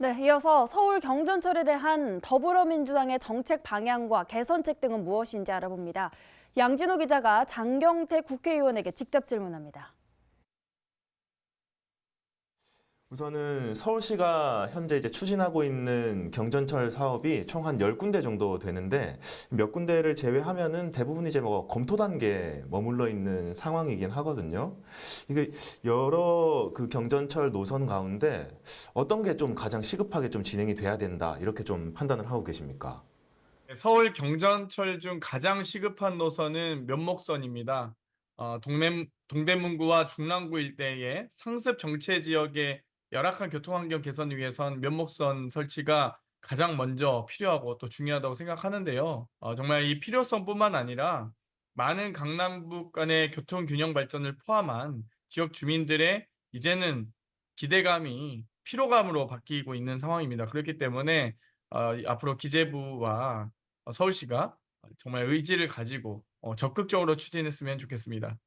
네, 이어서 서울 경전철에 대한 더불어민주당의 정책 방향과 개선책 등은 무엇인지 알아봅니다. 양진호 기자가 장경태 국회의원에게 직접 질문합니다. 우선은 서울시가 현재 이제 추진하고 있는 경전철 사업이 총 한 10군데 정도 되는데 몇 군데를 제외하면은 대부분 이제 뭐 검토 단계에 머물러 있는 상황이긴 하거든요. 이게 여러 그 경전철 노선 가운데 어떤 게 좀 가장 시급하게 좀 진행이 돼야 된다 이렇게 좀 판단을 하고 계십니까? 서울 경전철 중 가장 시급한 노선은 면목선입니다. 동대문구와 중랑구 일대의 상습 정체 지역의 열악한 교통환경 개선을 위해선 면목선 설치가 가장 먼저 필요하고 또 중요하다고 생각하는데요. 정말 이 필요성뿐만 아니라 많은 강남북 간의 교통 균형 발전을 포함한 지역 주민들의 이제는 기대감이 피로감으로 바뀌고 있는 상황입니다. 그렇기 때문에 앞으로 기재부와 서울시가 정말 의지를 가지고 적극적으로 추진했으면 좋겠습니다.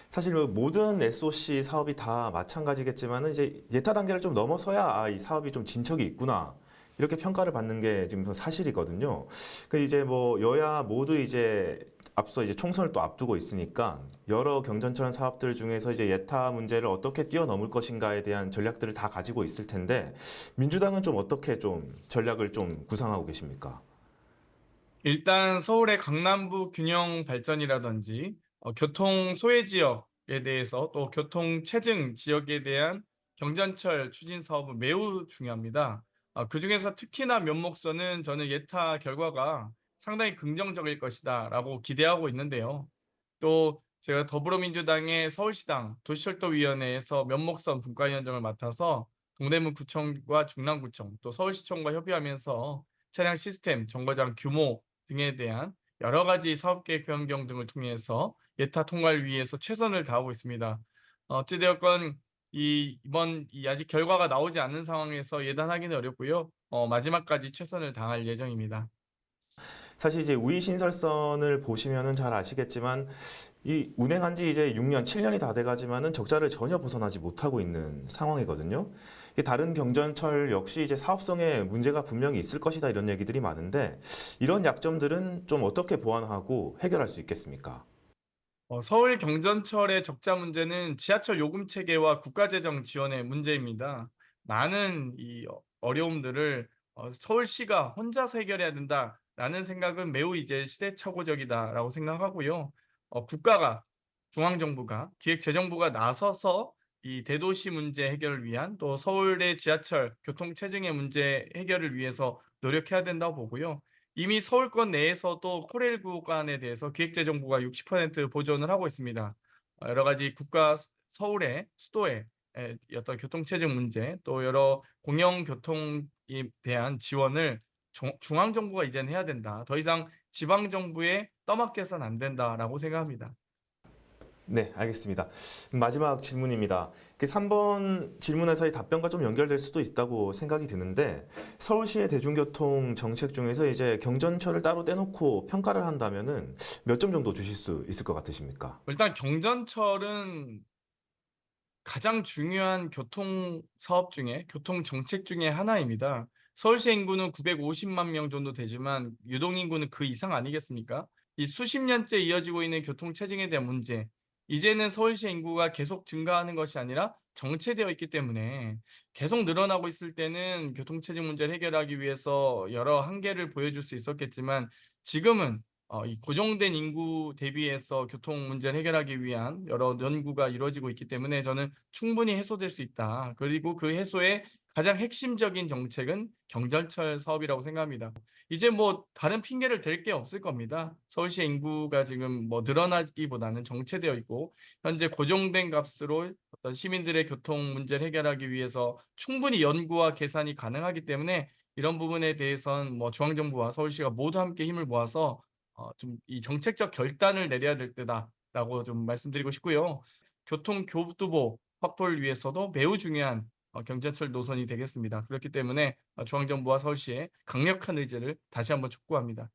사실 뭐 모든 SOC 사업이 다 마찬가지겠지만은 이제 예타 단계를 좀 넘어서야 이 사업이 좀 진척이 있구나. 이렇게 평가를 받는 게 지금 사실이거든요. 그 이제 뭐 여야 모두 이제 앞서 이제 총선을 또 앞두고 있으니까 여러 경전철 사업들 중에서 이제 예타 문제를 어떻게 뛰어넘을 것인가에 대한 전략들을 다 가지고 있을 텐데 민주당은 좀 어떻게 좀 전략을 좀 구상하고 계십니까? 일단 서울의 강남북 균형 발전이라든지 교통 소외 지역에 대해서 또 교통 체증 지역에 대한 경전철 추진 사업은 매우 중요합니다. 그중에서 특히나 면목선은 저는 예타 결과가 상당히 긍정적일 것이다라고 기대하고 있는데요. 또 제가 더불어민주당의 서울시당 도시철도위원회에서 면목선 분과위원장을 맡아서 동대문구청과 중랑구청 또 서울시청과 협의하면서 차량 시스템, 정거장 규모 등에 대한 여러 가지 사업계획 변경 등을 통해서 예타 통과를 위해서 최선을 다하고 있습니다. 어찌되었건 이번 아직 결과가 나오지 않은 상황에서 예단하기는 어렵고요. 마지막까지 최선을 다할 예정입니다. 사실 이제 우이 신설선을 보시면은 잘 아시겠지만 이 운행한 지 이제 6년, 7년이 다 돼가지만은 적자를 전혀 벗어나지 못하고 있는 상황이거든요. 이게 다른 경전철 역시 이제 사업성에 문제가 분명히 있을 것이다 이런 얘기들이 많은데 이런 약점들은 좀 어떻게 보완하고 해결할 수 있겠습니까? 서울 경전철의 적자 문제는 지하철 요금 체계와 국가재정 지원의 문제입니다. 많은 어려움들을 서울시가 혼자서 해결해야 된다라는 생각은 매우 이제 시대착오적이다라고 생각하고요. 국가가 중앙정부가 기획재정부가 나서서 이 대도시 문제 해결을 위한 또 서울의 지하철 교통 체증의 문제 해결을 위해서 노력해야 된다고 보고요. 이미 서울권 내에서도 코레일 구간에 대해서 기획재정부가 60% 보존을 하고 있습니다. 여러 가지 서울의 수도의 어떤 교통체증 문제 또 여러 공영교통에 대한 지원을 중앙정부가 이제는 해야 된다. 더 이상 지방정부에 떠맡겨서는 안 된다라고 생각합니다. 네, 알겠습니다. 마지막 질문입니다. 그 3번 질문에서의 답변과 좀 연결될 수도 있다고 생각이 드는데 서울시의 대중교통 정책 중에서 이제 경전철을 따로 떼놓고 평가를 한다면은 몇 점 정도 주실 수 있을 것 같으십니까? 일단 경전철은 가장 중요한 교통 사업 중에 교통 정책 중에 하나입니다. 서울시 인구는 950만 명 정도 되지만 유동 인구는 그 이상 아니겠습니까? 이 수십 년째 이어지고 있는 교통 체증에 대한 문제. 이제는 서울시 인구가 계속 증가하는 것이 아니라 정체되어 있기 때문에 계속 늘어나고 있을 때는 교통 체증 문제를 해결하기 위해서 여러 한계를 보여줄 수 있었겠지만 지금은 이 고정된 인구 대비해서 교통 문제를 해결하기 위한 여러 연구가 이루어지고 있기 때문에 저는 충분히 해소될 수 있다. 그리고 그 해소의 가장 핵심적인 정책은 경전철 사업이라고 생각합니다. 이제 뭐 다른 핑계를 댈 게 없을 겁니다. 서울시 인구가 지금 뭐 늘어나기보다는 정체되어 있고 현재 고정된 값으로 어떤 시민들의 교통 문제를 해결하기 위해서 충분히 연구와 계산이 가능하기 때문에 이런 부분에 대해서는 뭐 중앙정부와 서울시가 모두 함께 힘을 모아서 좀 이 정책적 결단을 내려야 될 때다라고 좀 말씀드리고 싶고요. 교통 교두보 확보를 위해서도 매우 중요한 경전철 노선이 되겠습니다. 그렇기 때문에 중앙정부와 서울시의 강력한 의지를 다시 한번 촉구합니다.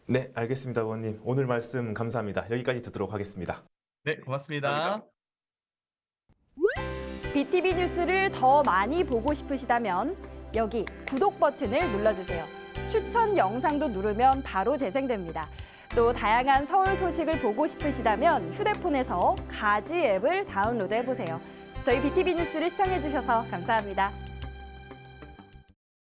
네, 알겠습니다, 의원님. 오늘 말씀 감사합니다. 여기까지 듣도록 하겠습니다. 네, 고맙습니다. BTV 뉴스를 더 많이 보고 싶으시다면 여기 구독 버튼을 눌러주세요. 추천 영상도 누르면 바로 재생됩니다. 또 다양한 서울 소식을 보고 싶으시다면 휴대폰에서 가지 앱을 다운로드해보세요. 저희 BTV 뉴스를 시청해주셔서 감사합니다.